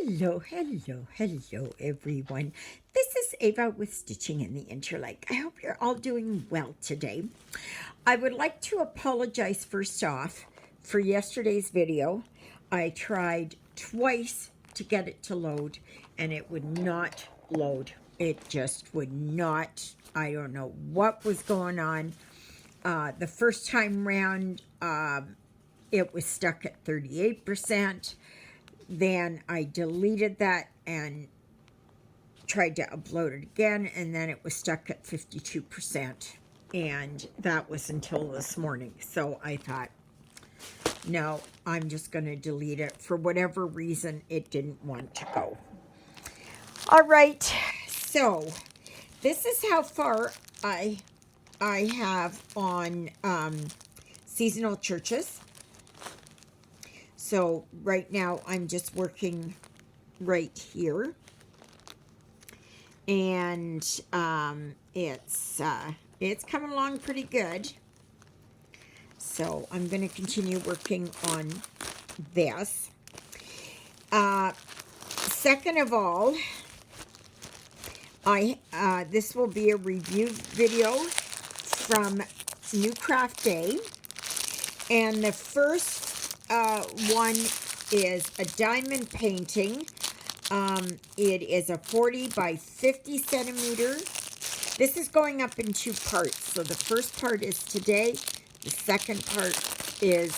Hello, everyone. This is Eva with Stitching in the Interlake. I hope you're all doing well today. I would like to apologize first off for yesterday's video. I tried twice to get it to load, and it would not load. It just would not. I don't know what was going on. The first time round, it was stuck at 38%. Then I deleted that and tried to upload it again, and then it was stuck at 52%. And that was until this morning. So I thought, no, I'm just going to delete it. For whatever reason, it didn't want to go. All right, so this is how far I have on seasonal churches. So right now I'm just working right here, and it's coming along pretty good. So I'm going to continue working on this. Second of all, this will be a review video from New Craft Day, and the first one is a diamond painting. It is a 40 by 50 centimeter. This is going up in two parts. So the first part is today. The second part is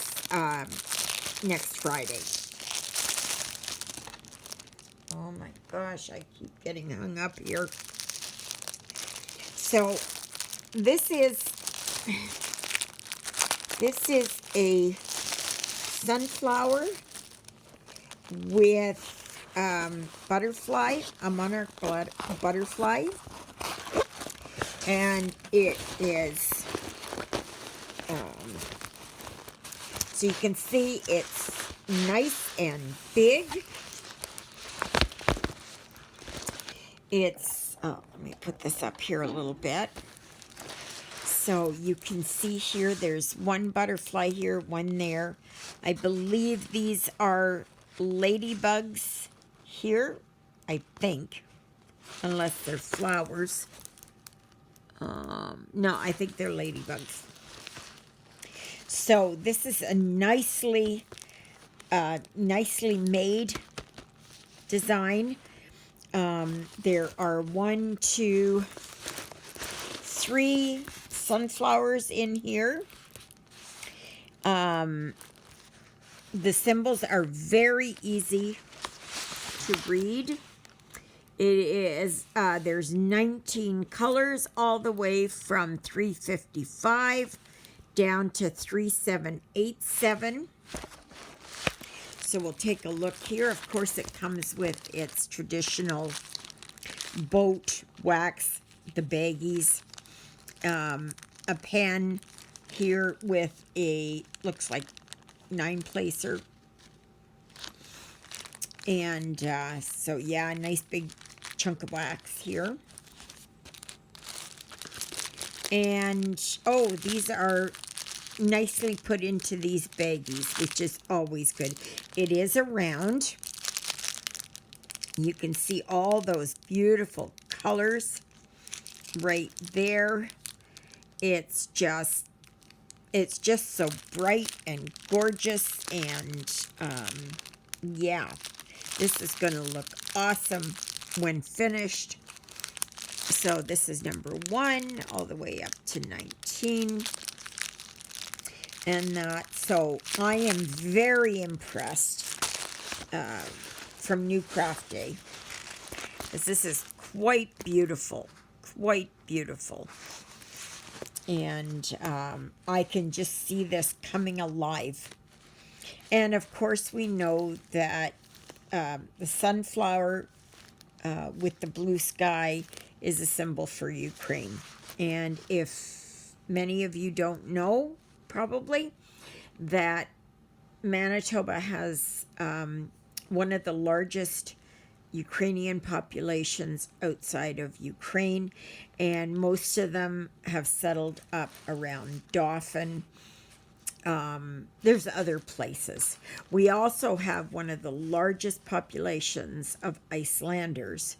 next Friday. Oh my gosh, I keep getting hung up here. So this is a sunflower with butterfly, a monarch butterfly, and it is, so you can see it's nice and big. It's, let me put this up here a little bit. So you can see here, there's one butterfly here, one there. I believe these are ladybugs here, I think, unless they're flowers. No, I think they're ladybugs. So this is a nicely made design. There are 1, 2, 3 sunflowers in here. The symbols are very easy to read. It is, there's 19 colors all the way from 355 down to 3787. So we'll take a look here. Of course, it comes with its traditional boat wax, the baggies, a pen here with a, looks like 9-placer. And so yeah, a nice big chunk of wax here. And oh, these are nicely put into these baggies, which is always good. It is a round. You can see all those beautiful colors right there. It's just so bright and gorgeous, and yeah, this is going to look awesome when finished. So this is number 1 all the way up to 19. And so I am very impressed from New Craft Day, because this is quite beautiful, and I can just see this coming alive. And of course we know that the sunflower with the blue sky is a symbol for Ukraine. And if many of you don't know, probably, that Manitoba has one of the largest Ukrainian populations outside of Ukraine, and most of them have settled up around Dauphin, There's other places. We also have one of the largest populations of Icelanders,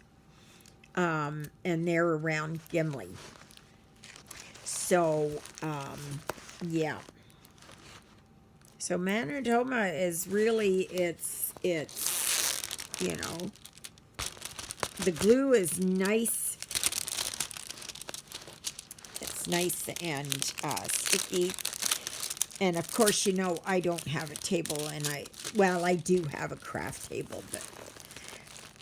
and they're around Gimli. So, yeah. So Manitoba is really, it's, you know, the glue is nice. It's nice and sticky. And of course, you know, I don't have a table, and I do have a craft table, but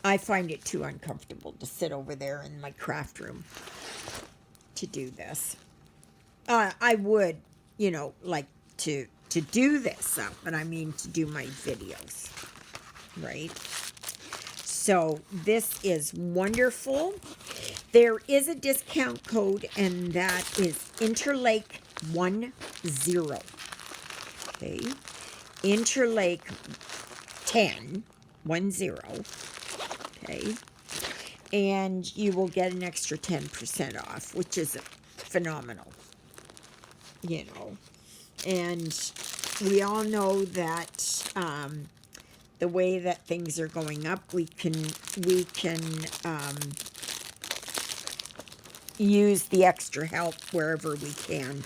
I find it too uncomfortable to sit over there in my craft room to do this. I would, you know, like to do this, but I mean to do my videos, right? So this is wonderful. There is a discount code, and that is Interlake 10. Okay, Interlake 10. Okay, and you will get an extra 10% off, which is phenomenal, you know. And we all know that the way that things are going up, we can use the extra help wherever we can.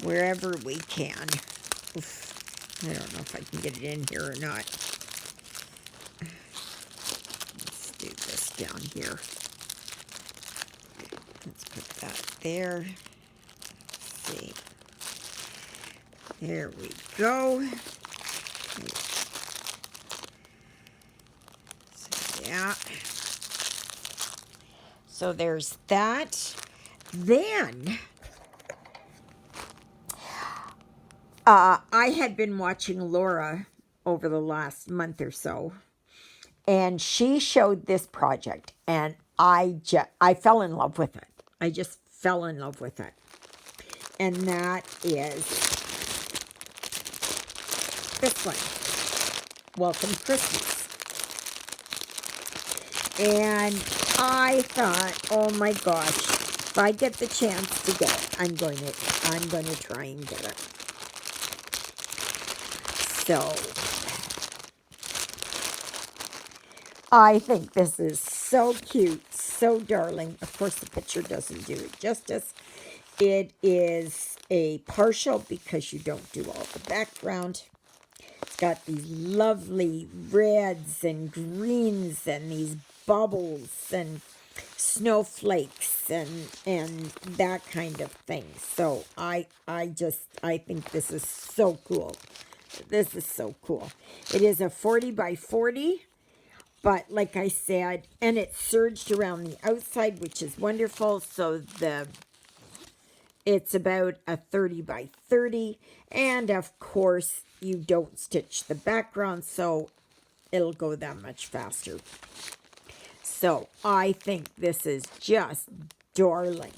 Wherever we can. Oof, I don't know if I can get it in here or not. Let's do this down here. Let's put that there. Let's see. There we go. So, yeah. So there's that. Then I had been watching Laura over the last month or so, and she showed this project, and I fell in love with it. I just fell in love with it. And that is this one, Welcome Christmas. And I thought, oh my gosh, if I get the chance to get it, I'm going to try and get it. So I think this is so cute, so darling. Of course, the picture doesn't do it justice. It is a partial because you don't do all the background. It's got these lovely reds and greens and these bubbles and snowflakes and that kind of thing. So I think this is so cool. This is so cool. It is a 40 by 40, but like I said, and it's serged around the outside, which is wonderful. So it's about a 30 by 30, and of course you don't stitch the background, so it'll go that much faster. So I think this is just darling.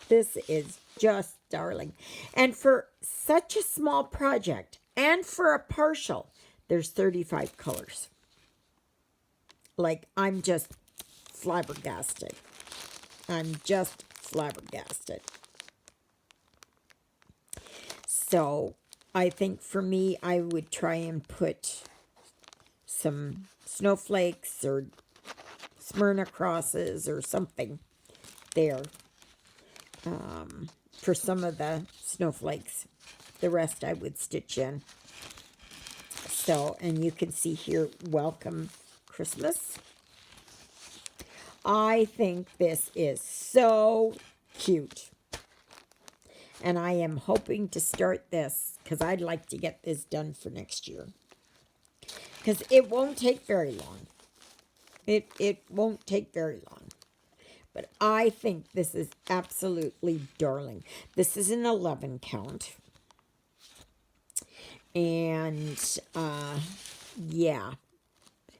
This is just darling. And for such a small project, and for a partial, there's 35 colors. Like, I'm just flabbergasted. I'm just flabbergasted. So I think for me, I would try and put some snowflakes or Smyrna crosses or something there for some of the snowflakes. The rest I would stitch in. So, and you can see here, Welcome Christmas. I think this is so cute. And I am hoping to start this because I'd like to get this done for next year. Because it won't take very long. It won't take very long. But I think this is absolutely darling. This is an 11 count. And, yeah.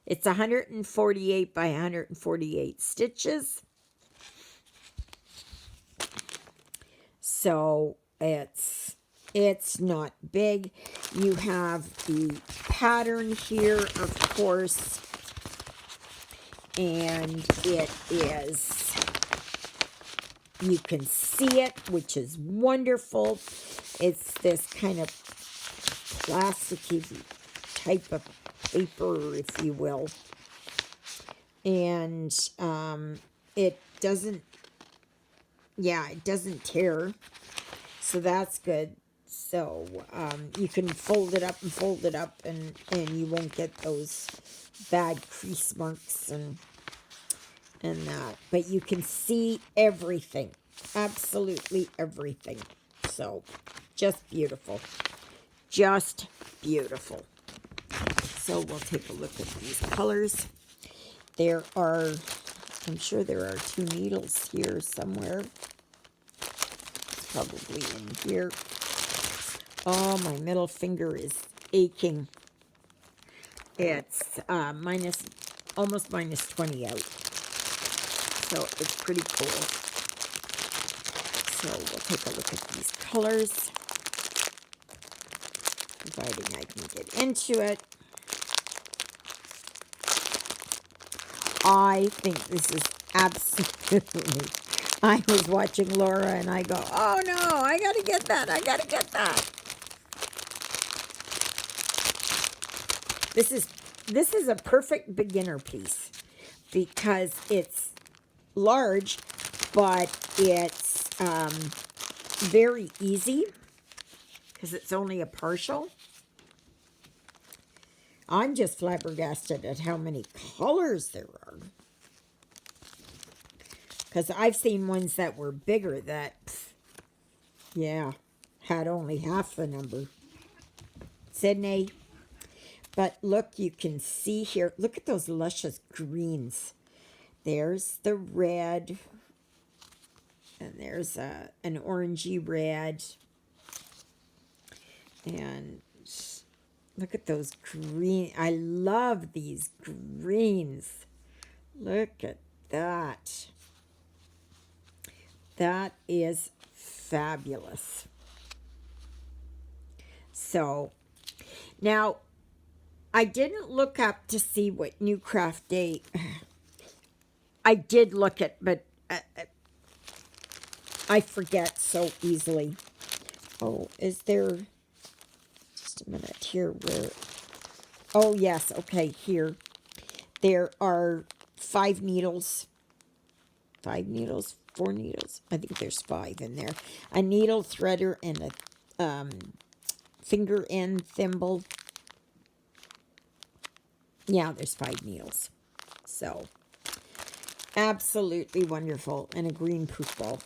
It's 148 by 148 stitches. So it's not big. You have the pattern here, of course. And it is You can see it, which is wonderful. It's this kind of plasticky type of paper, if you will. And it doesn't, it doesn't tear. So that's good. So you can fold it up and you won't get those bad crease marks and that. But you can see everything. Absolutely everything. So just beautiful. Just beautiful. So we'll take a look at these colors. There are, I'm sure there are 2 needles here somewhere. It's probably in here. Oh, my middle finger is aching. It's almost minus 20 out. So it's pretty cool. So we'll take a look at these colors, providing I can get into it. I think this is absolutely, I was watching Laura and I go, oh no, I gotta get that, I gotta get that. This is a perfect beginner piece because it's large, but it's very easy because it's only a partial. I'm just flabbergasted at how many colors there are. Because I've seen ones that were bigger that, had only half the number. Sydney. But look, you can see here, look at those luscious greens. There's the red. And there's an orangey red. And look at those green. I love these greens. Look at that. That is fabulous. So, now, I didn't look up to see what New Craft Day. I did look at, but I forget so easily. Oh, is there... Just a minute here where... Oh, yes. Okay, here. There are 5 needles. 5 needles? 4 needles? I think there's 5 in there. A needle threader and a finger end thimble. Yeah, there's 5 needles. So, absolutely wonderful. And a green poof ball,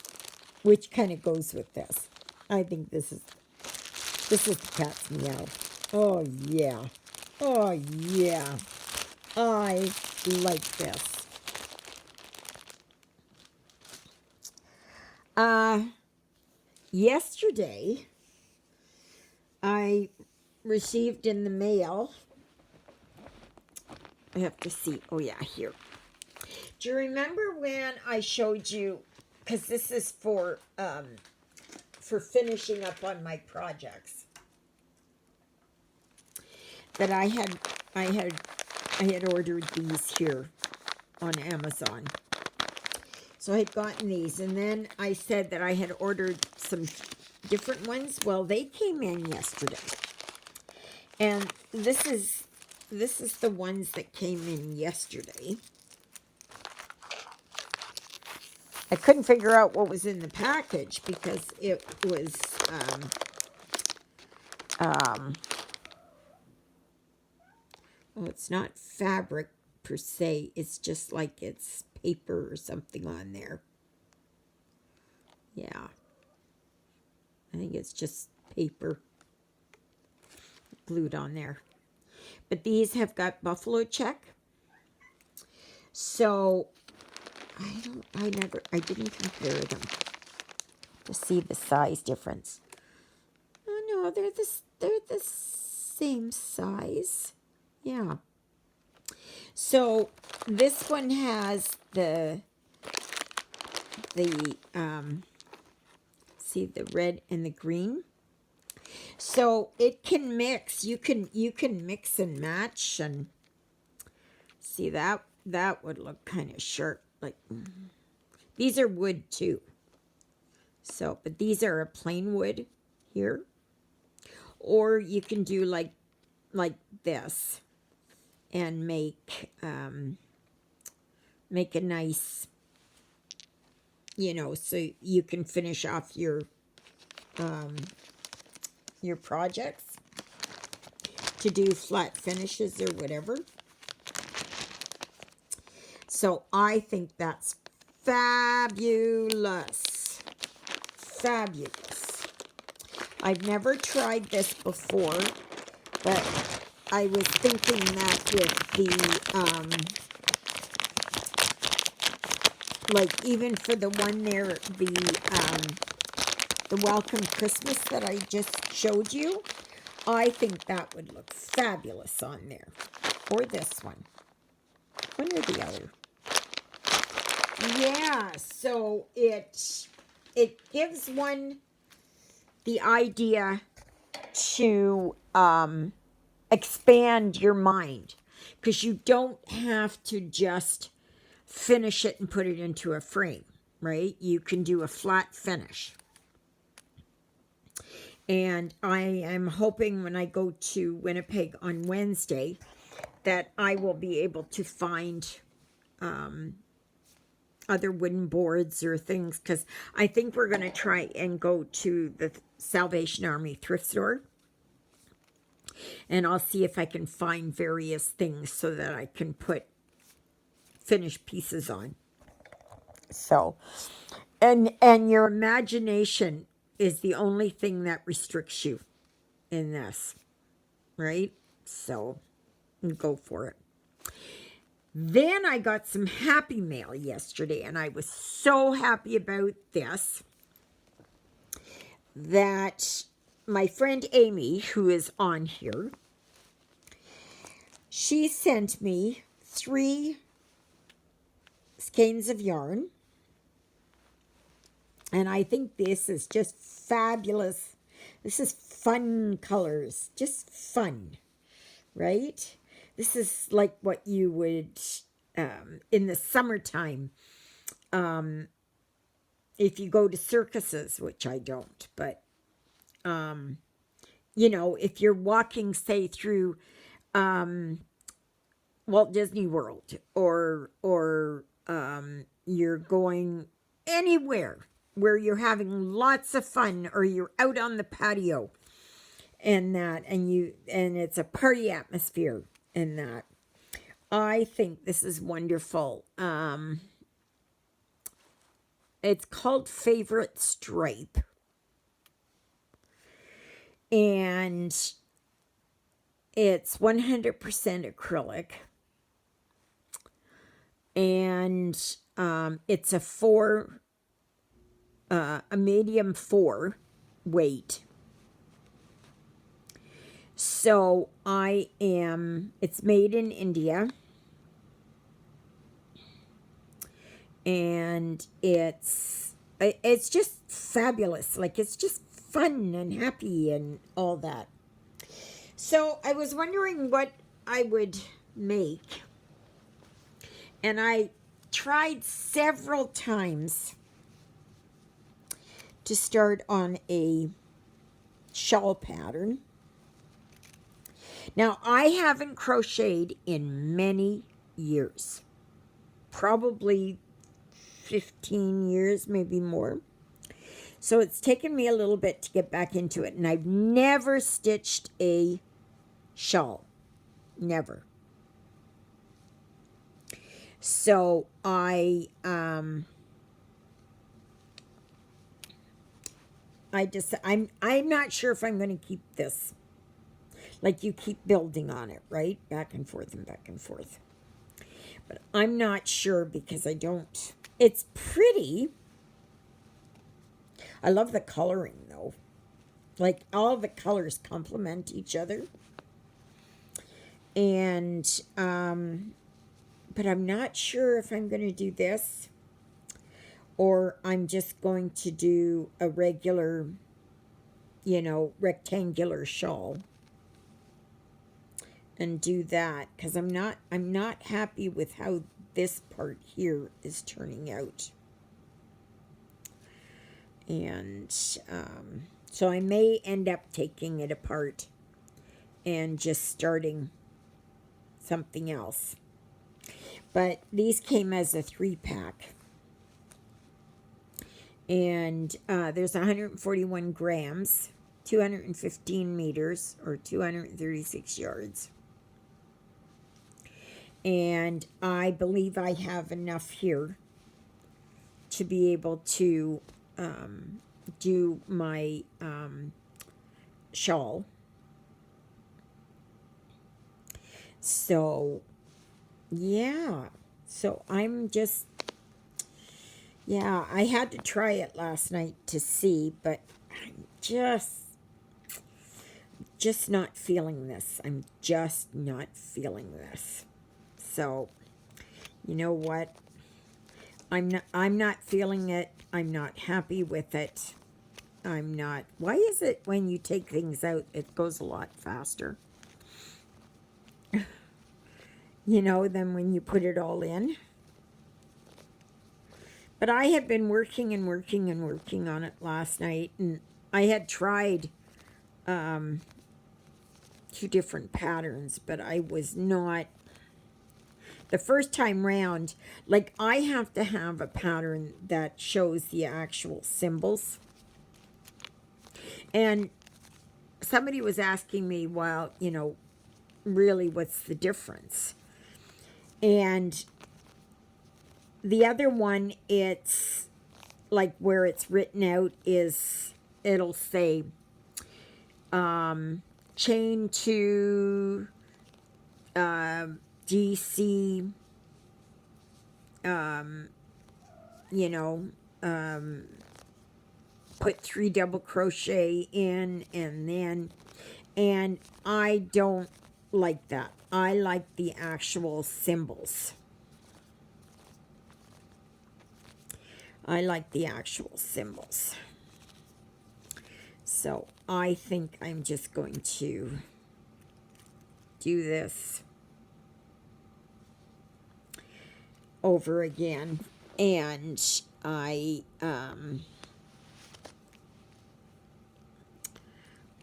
which kind of goes with this. I think this is the cat's meow. Oh, yeah. Oh, yeah. I like this. Yesterday, I received in the mail, I have to see, oh yeah, here. Do you remember when I showed you, because this is for finishing up on my projects, that I had ordered these here on Amazon. So I had gotten these, and then I said that I had ordered some different ones. Well, they came in yesterday. And this is the ones that came in yesterday. I couldn't figure out what was in the package because it was well, it's not fabric per se. It's just like it's paper or something on there. Yeah. I think it's just paper glued on there. But these have got buffalo check. So I didn't compare them to see the size difference. Oh no, they're the same size. Yeah. So this one has the see the red and the green. So it can mix. You can mix and match, and see that would look kind of sharp. Like these are wood too. So, but these are a plain wood here. Or you can do like this and make make a nice, you know, so you can finish off your projects to do flat finishes or whatever. So I think that's fabulous. Fabulous. I've never tried this before, but I was thinking that with the, like even for the one there, the Welcome Christmas that I just showed you, I think that would look fabulous on there. Or this one. One or the other. Yeah, so it gives one the idea to expand your mind, because you don't have to just finish it and put it into a frame, right? You can do a flat finish. And I am hoping when I go to Winnipeg on Wednesday that I will be able to find other wooden boards or things, because I think we're going to try and go to the Salvation Army thrift store, and I'll see if I can find various things so that I can put finished pieces on. So, and your imagination is the only thing that restricts you in this, right? So go for it. Then I got some happy mail yesterday, and I was so happy about this, that my friend Amy, who is on here, she sent me 3 skeins of yarn. And I think this is just fabulous. This is fun colors, just fun, right? This is like what you would, in the summertime, if you go to circuses, which I don't, but, you know, if you're walking, say, through Walt Disney World, or you're going anywhere where you're having lots of fun, or you're out on the patio and that, and it's a party atmosphere and that. I think this is wonderful. It's called Favorite Stripe. And it's 100% acrylic. And it's a medium 4 weight. So it's made in India. And it's just fabulous. Like, it's just fun and happy and all that. So I was wondering what I would make. And I tried several times to start on a shawl pattern. Now, I haven't crocheted in many years. Probably 15 years, maybe more. So it's taken me a little bit to get back into it. And I've never stitched a shawl. Never. So I'm not sure if I'm going to keep this. Like, you keep building on it, right? Back and forth and back and forth. But I'm not sure, because I don't. It's pretty. I love the coloring, though. Like, all the colors complement each other. And, but I'm not sure if I'm going to do this, or I'm just going to do a regular, you know, rectangular shawl. And do that, because I'm not happy with how this part here is turning out. And so I may end up taking it apart and just starting something else. But these came as a 3-pack. And there's 141 grams, 215 meters, or 236 yards. And I believe I have enough here to be able to do my shawl. So, yeah. So I'm just, yeah, I had to try it last night to see, but I'm just not feeling this. I'm just not feeling this. So, you know what? I'm not feeling it. I'm not happy with it. I'm not. Why is it when you take things out, it goes a lot faster? You know, than when you put it all in. But I had been working and working and working on it last night, and I had tried 2 different patterns, but I was not. The first time round, like, I have to have a pattern that shows the actual symbols. And somebody was asking me, well, you know, really, what's the difference? And the other one, it's like where it's written out is, it'll say, chain to DC, you know, put 3 double crochet in, and I don't like that. I like the actual symbols. I like the actual symbols. So I think I'm just going to do this over again. And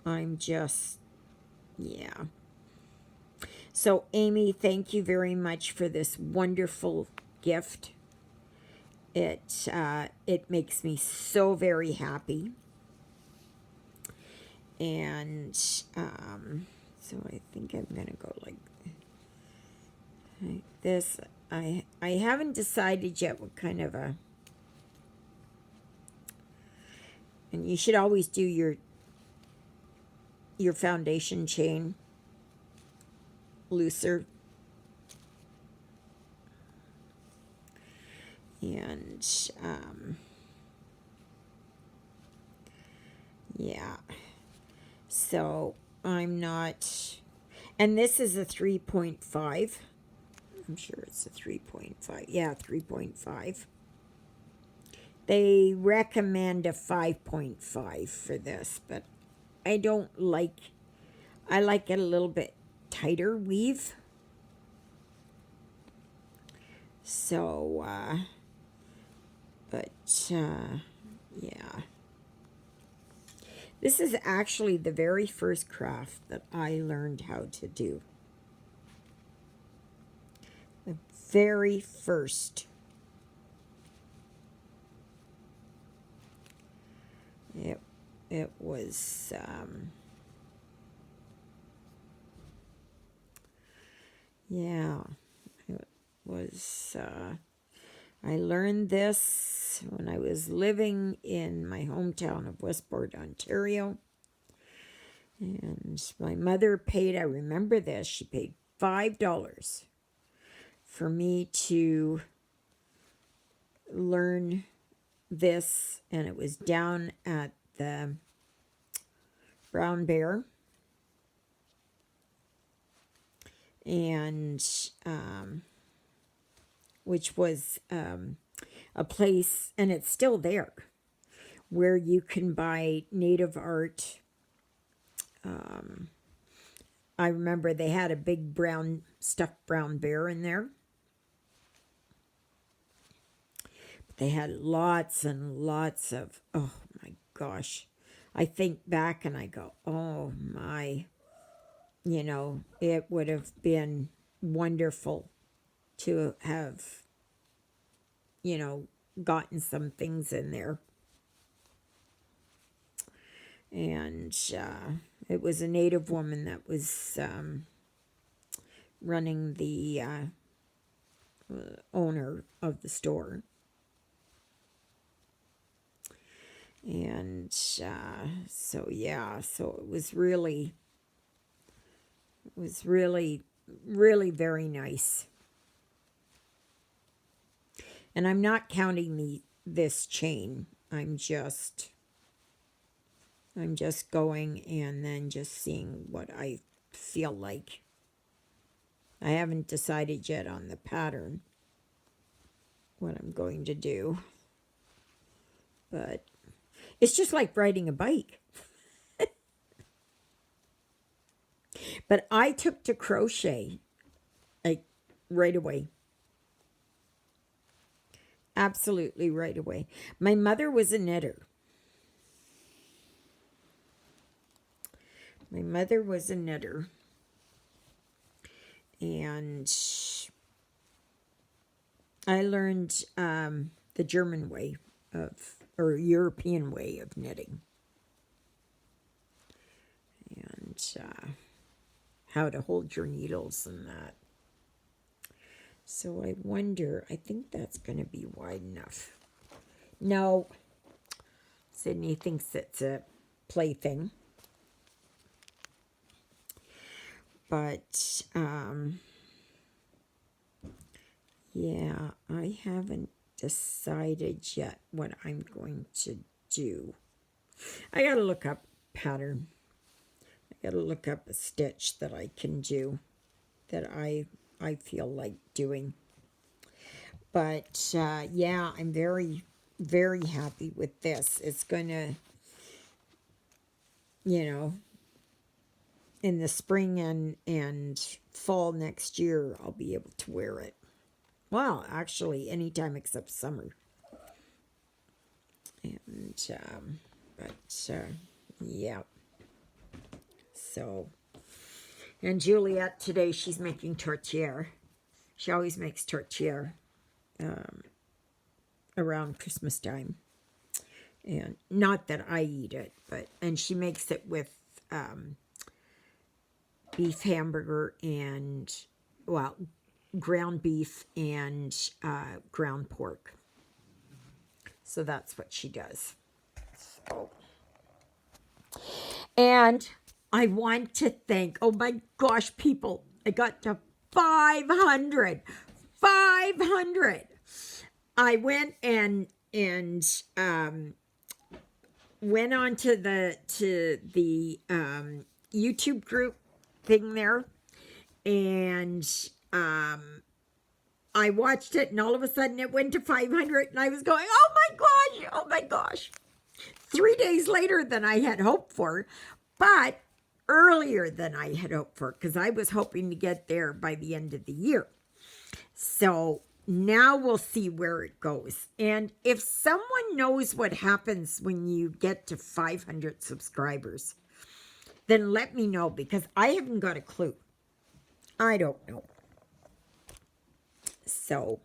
I'm just, yeah. So Amy, thank you very much for this wonderful gift. It makes me so very happy. And so I think I'm gonna go like this. I haven't decided yet what kind of a, and you should always do your foundation chain looser. And yeah, so I'm not, and this is a 3.5. I'm sure it's a 3.5. Yeah, 3.5. They recommend a 5.5 for this, but I don't like, I like it a little bit tighter weave. So, but, yeah. This is actually the very first craft that I learned how to do. The very first. It was, yeah, it was, I learned this when I was living in my hometown of Westport, Ontario. And my mother paid, I remember this, she paid $5 for me to learn this. And it was down at the Brown Bear. And which was a place, and it's still there, where you can buy native art. I remember they had a big brown stuffed brown bear in there. They had lots and lots of, oh gosh. I think back and I go, oh my, you know, it would have been wonderful to have, you know, gotten some things in there. And it was a Native woman that was running the owner of the store. And so yeah, so it was really really very nice. And I'm not counting this chain. I'm just going and then just seeing what I feel like. I haven't decided yet on the pattern, what I'm going to do. But it's just like riding a bike. But I took to crochet like right away. Absolutely right away. My mother was a knitter. My mother was a knitter. And I learned the German way or European way of knitting. And how to hold your needles and that. So I wonder, I think that's going to be wide enough. No, Sydney thinks it's a plaything. But, yeah, I haven't decided yet what I'm going to do. I got to look up pattern. I got to look up a stitch that I can do that I feel like doing. But, yeah, I'm very, very happy with this. It's going to, you know, in the spring and fall next year, I'll be able to wear it. Well, actually, anytime except summer. And, yeah. So, and Juliet today, she's making tortilla. She always makes tortilla around Christmas time. And not that I eat it, but, and she makes it with beef hamburger and, well, ground beef and ground pork. So that's what she does. So. And I want to thank, oh my gosh, people, I got to 500. 500. I went and went on to the YouTube group thing there, and I watched it, and all of a sudden it went to 500, and I was going, oh my gosh, oh my gosh. 3 days later than I had hoped for, but earlier than I had hoped for, because I was hoping to get there by the end of the year. So now we'll see where it goes. And if someone knows what happens when you get to 500 subscribers, then let me know, because I haven't got a clue. I don't know. So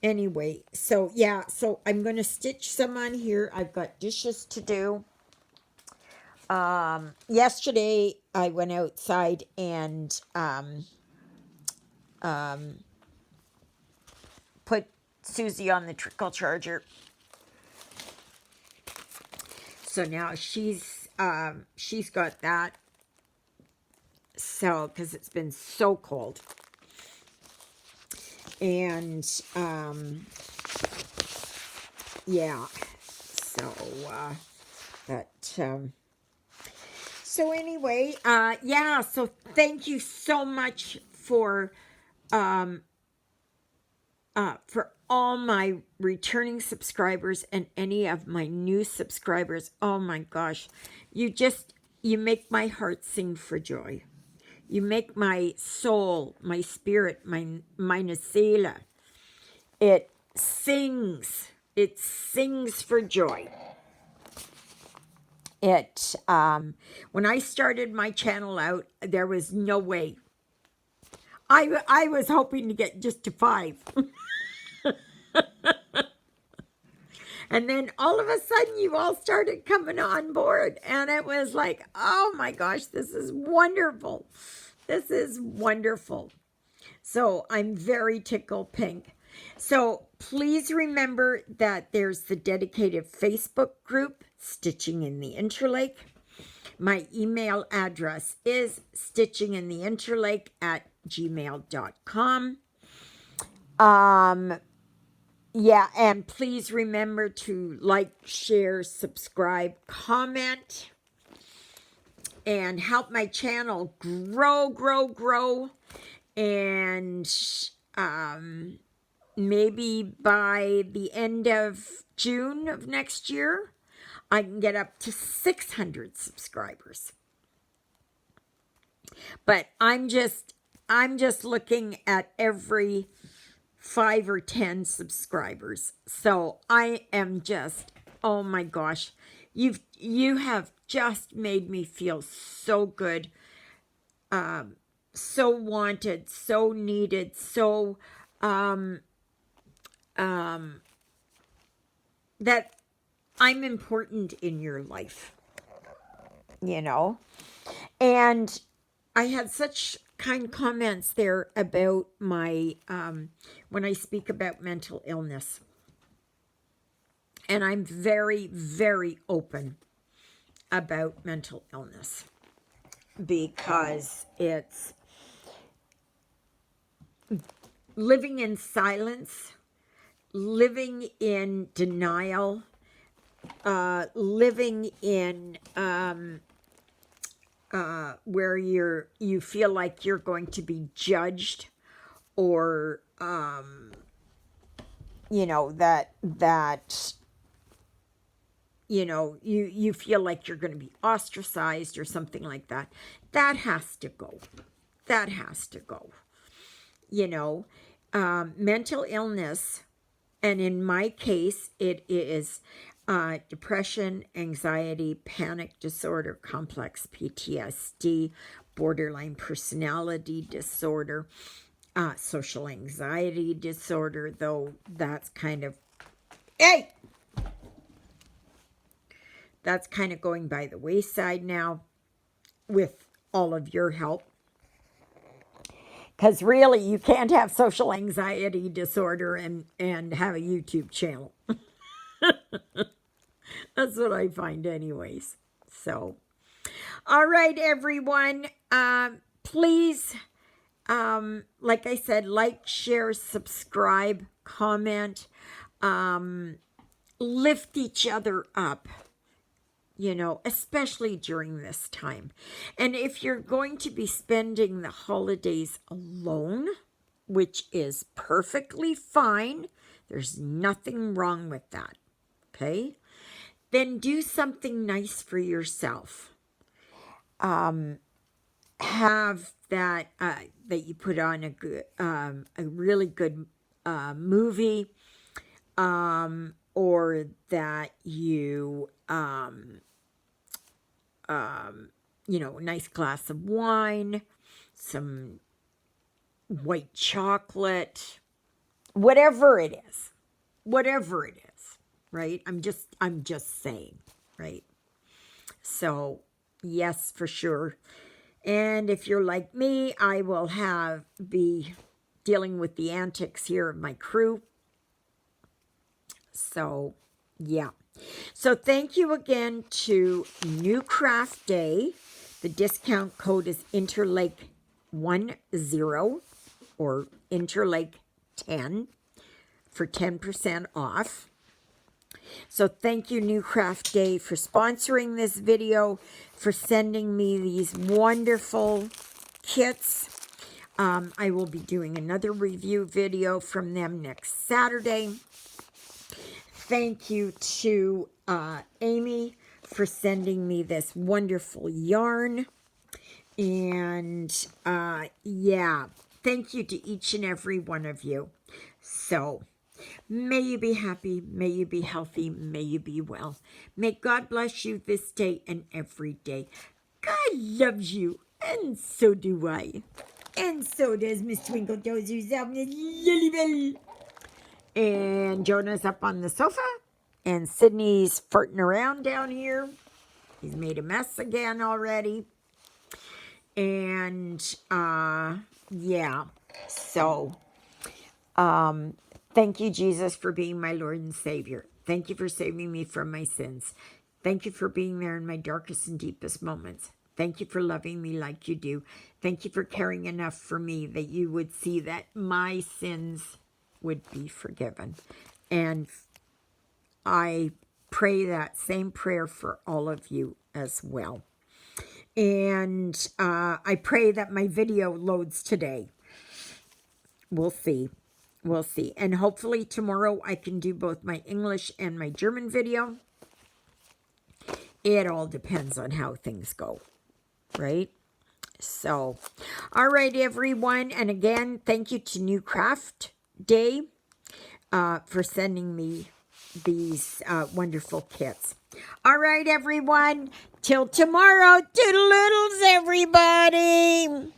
anyway, so yeah, so I'm going to stitch some on here. I've got dishes to do. Yesterday I went outside and put Susie on the trickle charger. So now she's got that. So, because it's been so cold. And, yeah. So, so anyway, yeah, so thank you so much for all my returning subscribers and any of my new subscribers. Oh my gosh. You make my heart sing for joy. You make my soul, my spirit, meine Seele. It sings for joy. When I started my channel out, there was no way. I was hoping to get just to 5. And then all of a sudden you all started coming on board. And it was like, oh my gosh, this is wonderful. This is wonderful. So I'm very tickled pink. So please remember that there's the dedicated Facebook group, Stitching in the Interlake. My email address is stitchingintheinterlake@gmail.com. Yeah, and please remember to like, share, subscribe, comment, and help my channel grow. And maybe by the end of June of next year, I can get up to 600 subscribers. But I'm just looking at every 5 or 10 subscribers. So I am just, oh my gosh, you have just made me feel so good, so wanted, so needed, so that I'm important in your life, And I had such kind comments there about my, when I speak about mental illness. And I'm very, very open about mental illness because it's living in silence, living in denial, living in where you feel like you're going to be judged, or you feel like you're going to be ostracized or something like that. That has to go. That has to go. Mental illness, and in my case, it is depression, anxiety, panic disorder, complex PTSD, borderline personality disorder, social anxiety disorder, though that's kind of, that's kind of going by the wayside now with all of your help. Because really, you can't have social anxiety disorder and have a YouTube channel. That's what I find anyways. So, all right, everyone. Please, like I said, like, share, subscribe, comment. Lift each other up, especially during this time. And if you're going to be spending the holidays alone, which is perfectly fine, there's nothing wrong with that, okay? Then do something nice for yourself. Have that that you put on a really good movie, or that you a nice glass of wine, some white chocolate, whatever it is, right? I'm just saying, right? So yes, for sure. And if you're like me, I will be dealing with the antics here of my crew. So yeah. So thank you again to New Craft Day. The discount code is Interlake10 or Interlake10 for 10% off. So thank you, New Craft Day, for sponsoring this video, for sending me these wonderful kits. I will be doing another review video from them next Saturday. Thank you to Amy for sending me this wonderful yarn. And yeah, thank you to each and every one of you. So May you be happy. May you be healthy. May you be well. May God bless you this day and every day. God loves you, and so do I. And so does Miss Twinkle Toes herself, Miss Lilybell. And Jonah's up on the sofa. And Sydney's farting around down here. He's made a mess again already. And, yeah. So, thank you, Jesus, for being my Lord and Savior. Thank you for saving me from my sins. Thank you for being there in my darkest and deepest moments. Thank you for loving me like you do. Thank you for caring enough for me that you would see that my sins would be forgiven. And I pray that same prayer for all of you as well. And I pray that my video loads today. We'll see. We'll see. And hopefully tomorrow I can do both my English and my German video. It all depends on how things go, right? So, all right, everyone. And again, thank you to New Craft Day for sending me these wonderful kits. All right, everyone. Till tomorrow. Toodle-oodles, everybody.